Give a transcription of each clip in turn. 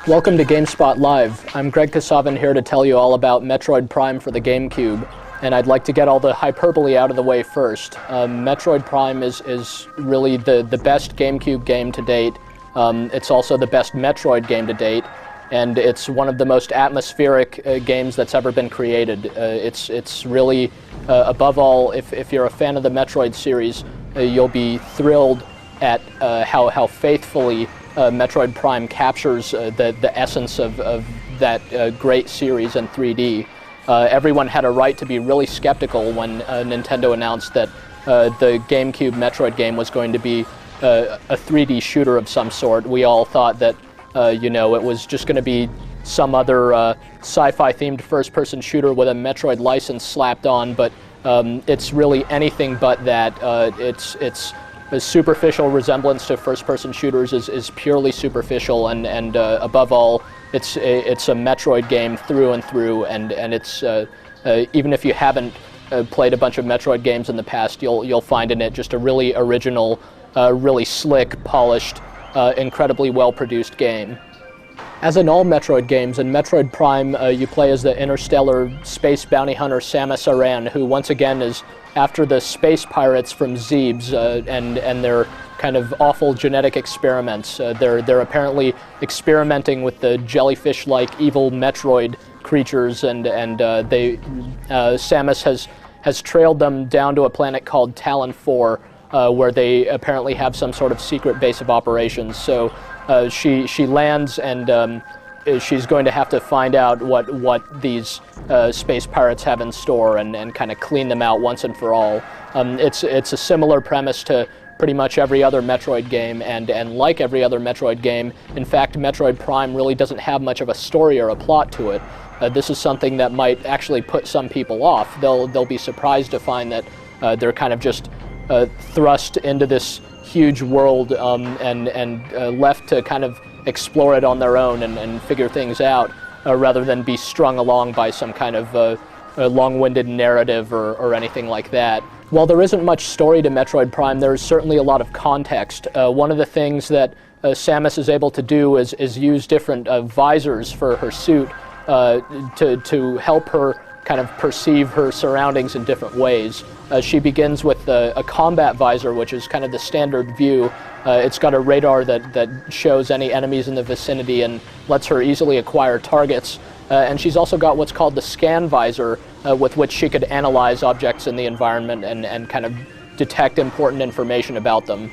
Welcome to GameSpot Live. I'm Greg Kasavin here to tell you all about Metroid Prime for the GameCube, and I'd like to get all the hyperbole out of the way first. Metroid Prime is really the best GameCube game to date. It's also the best Metroid game to date, and it's one of the most atmospheric games that's ever been created. It's really, above all, if you're a fan of the Metroid series, you'll be thrilled at how faithfully Metroid Prime captures the essence of that great series in 3D. Everyone had a right to be really skeptical when Nintendo announced that the GameCube Metroid game was going to be a 3D shooter of some sort. We all thought that it was just going to be some other sci-fi themed first-person shooter with a Metroid license slapped on, but it's really anything but that. It's a superficial resemblance to first-person shooters is purely superficial, and above all, it's a Metroid game through and through, and it's even if you haven't played a bunch of Metroid games in the past, you'll find in it just a really original, really slick, polished, incredibly well-produced game. As in all Metroid games, in Metroid Prime, you play as the interstellar space bounty hunter Samus Aran, who once again is after the space pirates from Zebes and their kind of awful genetic experiments. They're apparently experimenting with the jellyfish-like evil Metroid creatures, and Samus has trailed them down to a planet called Talon 4, where they apparently have some sort of secret base of operations. So she lands, and she's going to have to find out what these space pirates have in store and kind of clean them out once and for all. It's a similar premise to pretty much every other Metroid game, and like every other Metroid game, in fact, Metroid Prime really doesn't have much of a story or a plot to it. This is something that might actually put some people off. They'll be surprised to find that they're kind of just thrust into this huge world and left to kind of explore it on their own and figure things out, rather than be strung along by some kind of long-winded narrative or anything like that. While there isn't much story to Metroid Prime, there is certainly a lot of context. One of the things that Samus is able to do is use different visors for her suit to help her kind of perceive her surroundings in different ways. She begins with a combat visor, which is kind of the standard view. It's got a radar that shows any enemies in the vicinity and lets her easily acquire targets. And she's also got what's called the scan visor, with which she could analyze objects in the environment and kind of detect important information about them.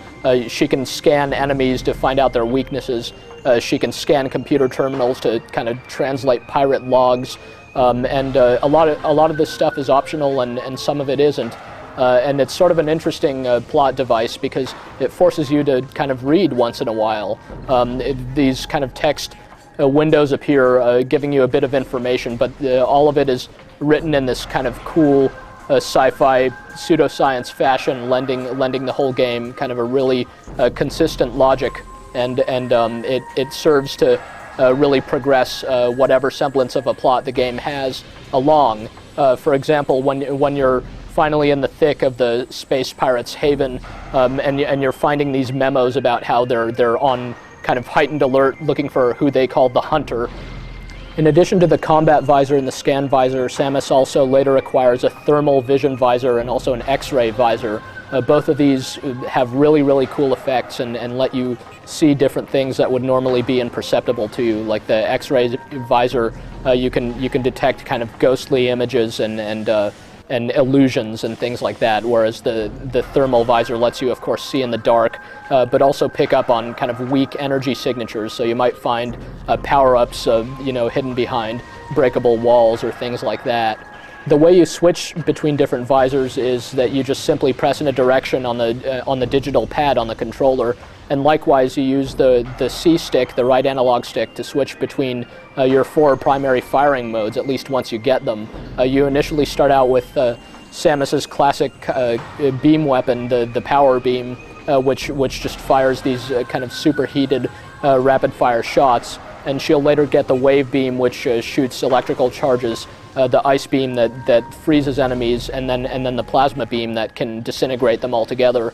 She can scan enemies to find out their weaknesses. She can scan computer terminals to kind of translate pirate logs. And a lot of this stuff is optional, and some of it isn't. And it's sort of an interesting plot device because it forces you to kind of read once in a while. These kind of text windows appear, giving you a bit of information, but all of it is written in this kind of cool sci-fi pseudoscience fashion, lending the whole game kind of a really consistent logic, and it serves to really progress whatever semblance of a plot the game has along. For example, when you're finally in the thick of the space pirates' haven, and you're finding these memos about how they're on kind of heightened alert, looking for who they call the Hunter. In addition to the combat visor and the scan visor, Samus also later acquires a thermal vision visor and also an X-ray visor. Both of these have really, really cool effects and let you see different things that would normally be imperceptible to you. Like the X-ray visor, you can detect kind of ghostly images and illusions and things like that, whereas the thermal visor lets you, of course, see in the dark, but also pick up on kind of weak energy signatures. So you might find power-ups, hidden behind breakable walls or things like that. The way you switch between different visors is that you just simply press in a direction on the digital pad on the controller, and likewise you use the C stick, the right analog stick, to switch between your 4 primary firing modes, at least once you get them. You initially start out with Samus's classic beam weapon, the power beam, which just fires these kind of superheated rapid-fire shots. and she'll later get the wave beam, which shoots electrical charges, the ice beam that freezes enemies, and then the plasma beam that can disintegrate them altogether.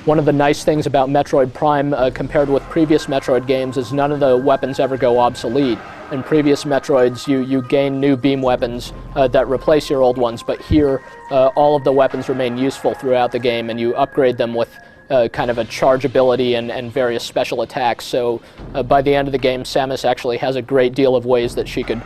One of the nice things about Metroid Prime compared with previous Metroid games is none of the weapons ever go obsolete. In previous Metroids, you gain new beam weapons that replace your old ones, but here all of the weapons remain useful throughout the game, and you upgrade them with kind of a charge ability and various special attacks. So by the end of the game, Samus actually has a great deal of ways that she could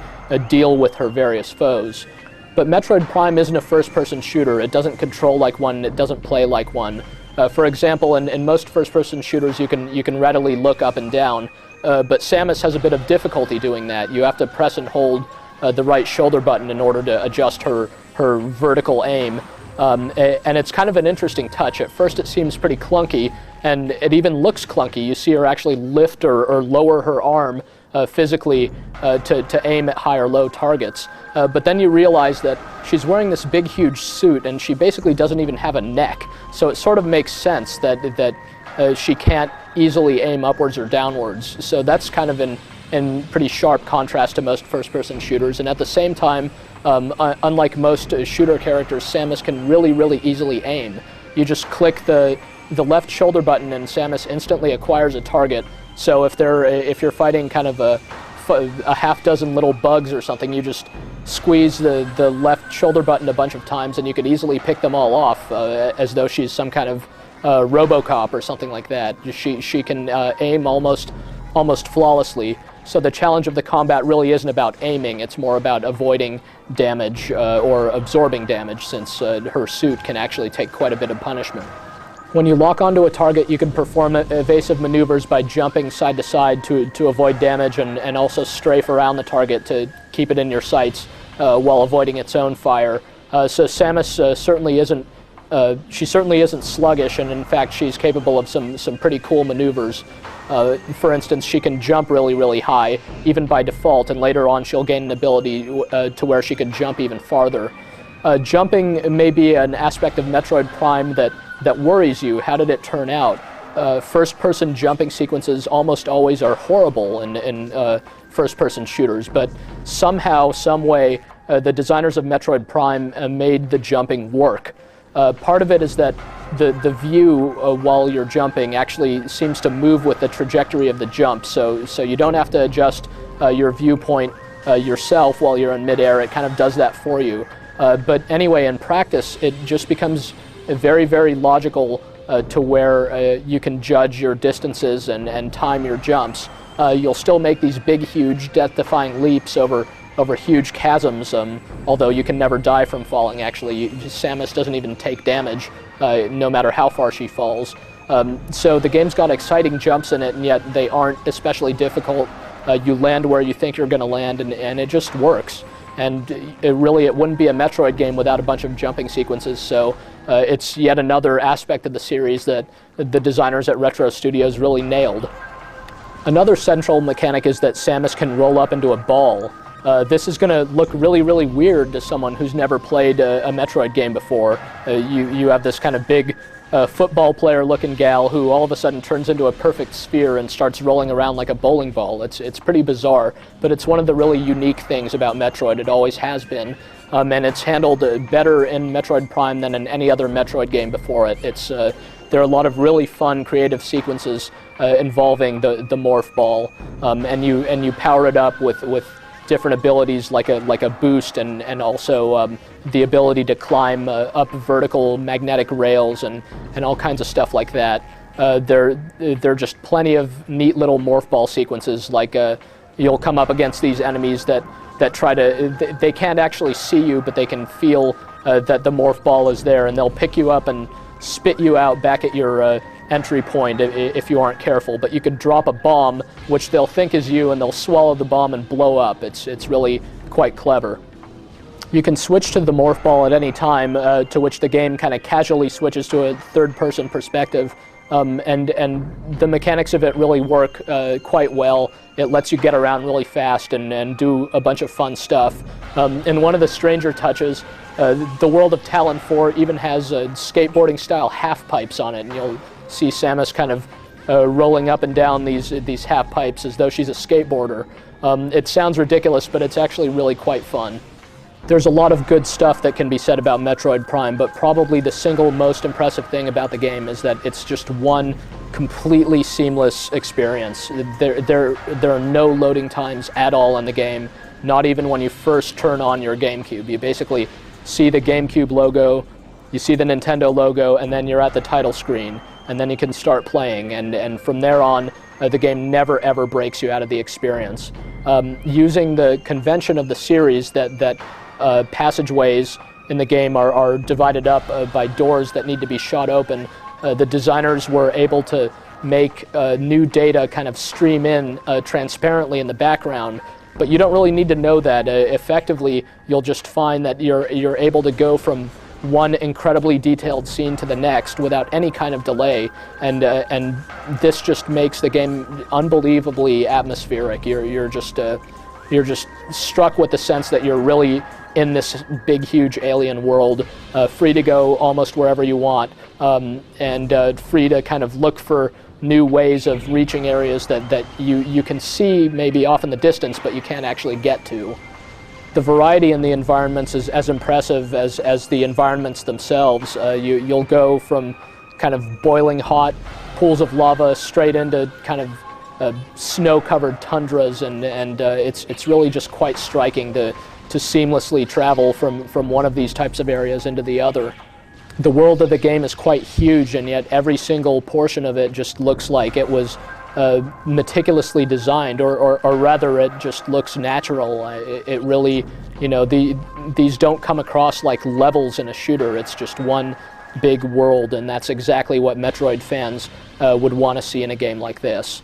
deal with her various foes. But Metroid Prime isn't a first-person shooter. It doesn't control like one, it doesn't play like one. For example, in most first-person shooters, you can readily look up and down, but Samus has a bit of difficulty doing that. You have to press and hold the right shoulder button in order to adjust her vertical aim, and it's kind of an interesting touch. At first, it seems pretty clunky, and it even looks clunky. You see her actually lift or lower her arm physically to aim at high or low targets. But then you realize that she's wearing this big, huge suit, and she basically doesn't even have a neck. So it sort of makes sense that she can't easily aim upwards or downwards. So that's kind of in pretty sharp contrast to most first-person shooters. And at the same time, unlike most shooter characters, Samus can really, really easily aim. You just click the left shoulder button, and Samus instantly acquires a target. So if you're fighting kind of a half dozen little bugs or something, you just squeeze the left shoulder button a bunch of times, and you could easily pick them all off as though she's some kind of RoboCop or something like that. She can aim almost flawlessly. So the challenge of the combat really isn't about aiming, it's more about avoiding damage or absorbing damage, since her suit can actually take quite a bit of punishment. When you lock onto a target, you can perform evasive maneuvers by jumping side to side to avoid damage, and also strafe around the target to keep it in your sights while avoiding its own fire. So Samus certainly isn't sluggish, and in fact she's capable of some pretty cool maneuvers. For instance, she can jump really, really high, even by default, and later on she'll gain an ability to where she can jump even farther. Jumping may be an aspect of Metroid Prime that worries you. How did it turn out? First-person jumping sequences almost always are horrible in first-person shooters, but somehow, some way, the designers of Metroid Prime made the jumping work. Part of it is that the view while you're jumping actually seems to move with the trajectory of the jump, so you don't have to adjust your viewpoint yourself while you're in midair. It kind of does that for you. But anyway, in practice, it just becomes very, very logical to where you can judge your distances and time your jumps. You'll still make these big, huge, death-defying leaps over huge chasms, although you can never die from falling, actually. Samus doesn't even take damage, no matter how far she falls. So the game's got exciting jumps in it, and yet they aren't especially difficult. You land where you think you're going to land, and it just works. And it wouldn't be a Metroid game without a bunch of jumping sequences, so it's yet another aspect of the series that the designers at Retro Studios really nailed. Another central mechanic is that Samus can roll up into a ball. This is going to look really, really weird to someone who's never played a Metroid game before. You have this kind of big football player-looking gal who all of a sudden turns into a perfect sphere and starts rolling around like a bowling ball. It's pretty bizarre, but it's one of the really unique things about Metroid. It always has been, and it's handled better in Metroid Prime than in any other Metroid game before it. There are a lot of really fun, creative sequences involving the morph ball, and you power it up with different abilities like a boost and also the ability to climb up vertical magnetic rails and all kinds of stuff like that. There are just plenty of neat little morph ball sequences, like you'll come up against these enemies that try to, they can't actually see you, but they can feel that the morph ball is there, and they'll pick you up and spit you out back at your entry point if you aren't careful. But you could drop a bomb, which they'll think is you, and they'll swallow the bomb and blow up. It's really quite clever. You can switch to the morph ball at any time, to which the game kind of casually switches to a third-person perspective, and the mechanics of it really work quite well. It lets you get around really fast and do a bunch of fun stuff. And one of the stranger touches, the world of Talon 4 even has skateboarding-style half-pipes on it, and you'll see Samus kind of rolling up and down these half-pipes as though she's a skateboarder. It sounds ridiculous, but it's actually really quite fun. There's a lot of good stuff that can be said about Metroid Prime, but probably the single most impressive thing about the game is that it's just one completely seamless experience. There are no loading times at all in the game, not even when you first turn on your GameCube. You basically see the GameCube logo, you see the Nintendo logo, and then you're at the title screen, and then you can start playing, and from there on, the game never ever breaks you out of the experience. Using the convention of the series that passageways in the game are divided up by doors that need to be shot open, the designers were able to make new data kind of stream in transparently in the background, but you don't really need to know that. Effectively, you'll just find that you're able to go from one incredibly detailed scene to the next without any kind of delay, and this just makes the game unbelievably atmospheric. You're just struck with the sense that you're really in this big, huge alien world, free to go almost wherever you want, and free to kind of look for new ways of reaching areas that you can see maybe off in the distance, but you can't actually get to. The variety in the environments is as impressive as the environments themselves. You'll go from kind of boiling hot pools of lava straight into kind of snow-covered tundras, and it's really just quite striking to seamlessly travel from one of these types of areas into the other. The world of the game is quite huge, and yet every single portion of it just looks like it was meticulously designed, or rather it just looks natural. It really, these don't come across like levels in a shooter. It's just one big world, and that's exactly what Metroid fans would want to see in a game like this.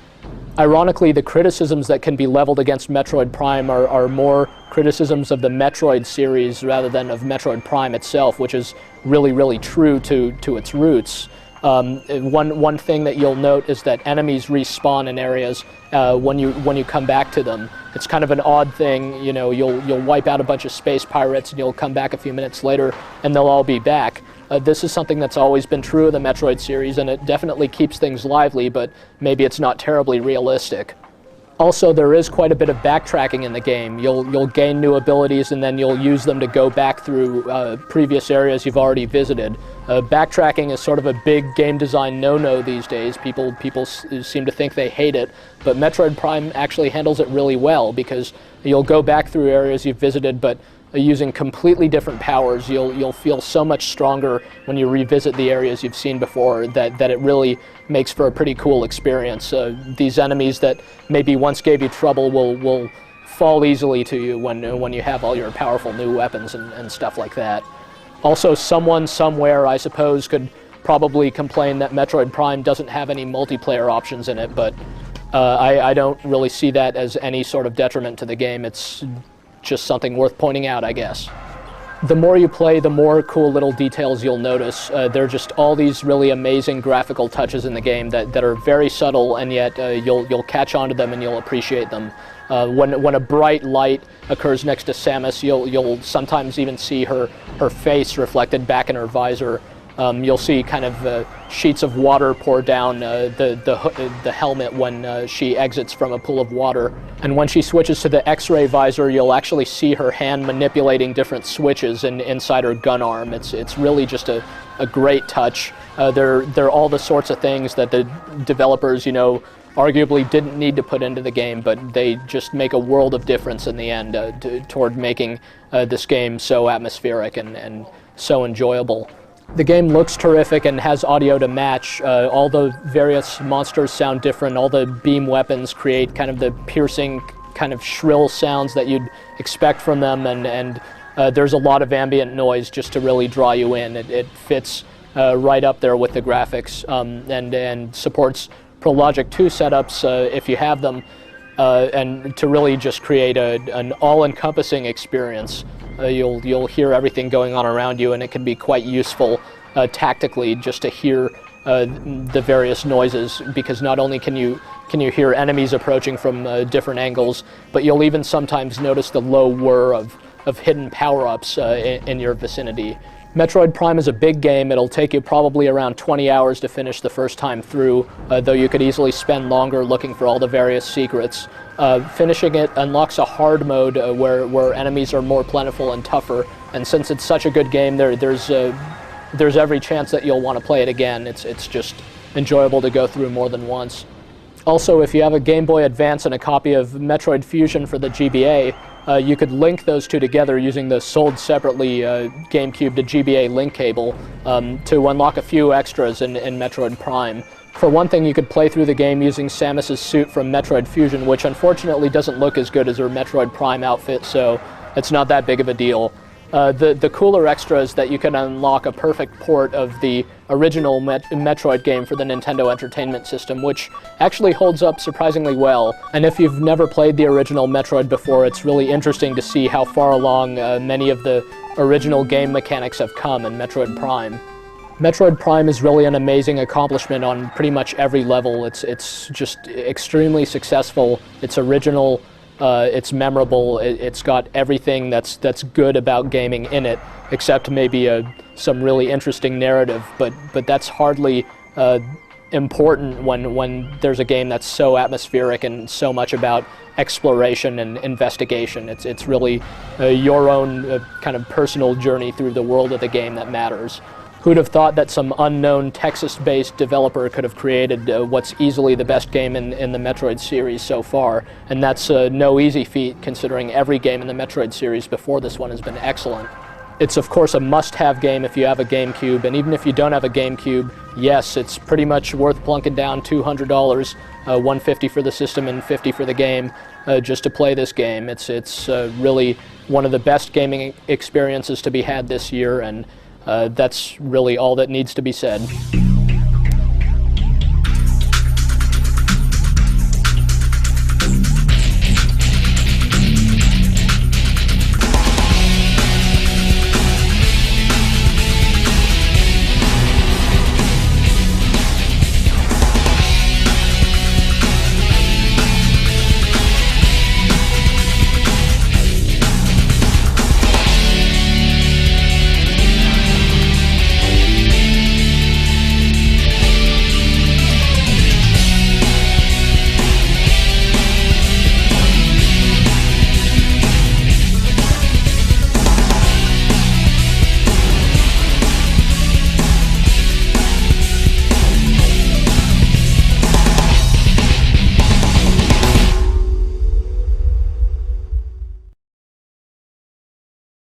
Ironically, the criticisms that can be leveled against Metroid Prime are more criticisms of the Metroid series rather than of Metroid Prime itself, which is really, really true to its roots. One thing that you'll note is that enemies respawn in areas when you come back to them. It's kind of an odd thing. You'll wipe out a bunch of space pirates and you'll come back a few minutes later and they'll all be back. This is something that's always been true of the Metroid series, and it definitely keeps things lively, but maybe it's not terribly realistic. Also, there is quite a bit of backtracking in the game. You'll gain new abilities, and then you'll use them to go back through previous areas you've already visited. Backtracking is sort of a big game design no-no these days. People seem to think they hate it, but Metroid Prime actually handles it really well, because you'll go back through areas you've visited, but using completely different powers. You'll feel so much stronger when you revisit the areas you've seen before that it really makes for a pretty cool experience. These enemies that maybe once gave you trouble will fall easily to you when you have all your powerful new weapons and stuff like that. Also, someone somewhere, I suppose, could probably complain that Metroid Prime doesn't have any multiplayer options in it, but I don't really see that as any sort of detriment to the game. It's just something worth pointing out, I guess. The more you play, the more cool little details you'll notice. There are just all these really amazing graphical touches in the game that are very subtle, and yet you'll catch on to them and you'll appreciate them. When a bright light occurs next to Samus, you'll sometimes even see her face reflected back in her visor. You'll see kind of sheets of water pour down the helmet when she exits from a pool of water. And when she switches to the X-ray visor, you'll actually see her hand manipulating different switches inside her gun arm. It's really just a great touch. They're all the sorts of things that the developers, arguably didn't need to put into the game, but they just make a world of difference in the end toward making this game so atmospheric and so enjoyable. The game looks terrific and has audio to match. All the various monsters sound different. All the beam weapons create kind of the piercing, kind of shrill sounds that you'd expect from them, and there's a lot of ambient noise just to really draw you in. It fits right up there with the graphics, and supports ProLogic 2 setups if you have them, and to really just create an all-encompassing experience. You'll hear everything going on around you, and it can be quite useful tactically just to hear the various noises, because not only can you hear enemies approaching from different angles, but you'll even sometimes notice the low whir of hidden power-ups in your vicinity. Metroid Prime is a big game. It'll take you probably around 20 hours to finish the first time through, though you could easily spend longer looking for all the various secrets. Finishing it unlocks a hard mode where enemies are more plentiful and tougher, and since it's such a good game, there's every chance that you'll want to play it again. It's just enjoyable to go through more than once. Also, if you have a Game Boy Advance and a copy of Metroid Fusion for the GBA, you could link those two together using the sold separately GameCube to GBA link cable to unlock a few extras in Metroid Prime. For one thing, you could play through the game using Samus's suit from Metroid Fusion, which unfortunately doesn't look as good as her Metroid Prime outfit, so it's not that big of a deal. The cooler extra is that you can unlock a perfect port of the original Metroid game for the Nintendo Entertainment System, which actually holds up surprisingly well. And if you've never played the original Metroid before, it's really interesting to see how far along many of the original game mechanics have come in Metroid Prime. Metroid Prime is really an amazing accomplishment on pretty much every level. It's just extremely successful. It's original. It's memorable. It's got everything that's good about gaming in it, except maybe some really interesting narrative. But that's hardly important when there's a game that's so atmospheric and so much about exploration and investigation. It's really your own kind of personal journey through the world of the game that matters. Who'd have thought that some unknown Texas-based developer could have created what's easily the best game in the Metroid series so far? And that's no easy feat, considering every game in the Metroid series before this one has been excellent. It's of course a must-have game if you have a GameCube, and even if you don't have a GameCube, yes, it's pretty much worth plunking down $200, $150 for the system and $50 for the game, just to play this game. It's really one of the best gaming experiences to be had this year, and that's really all that needs to be said.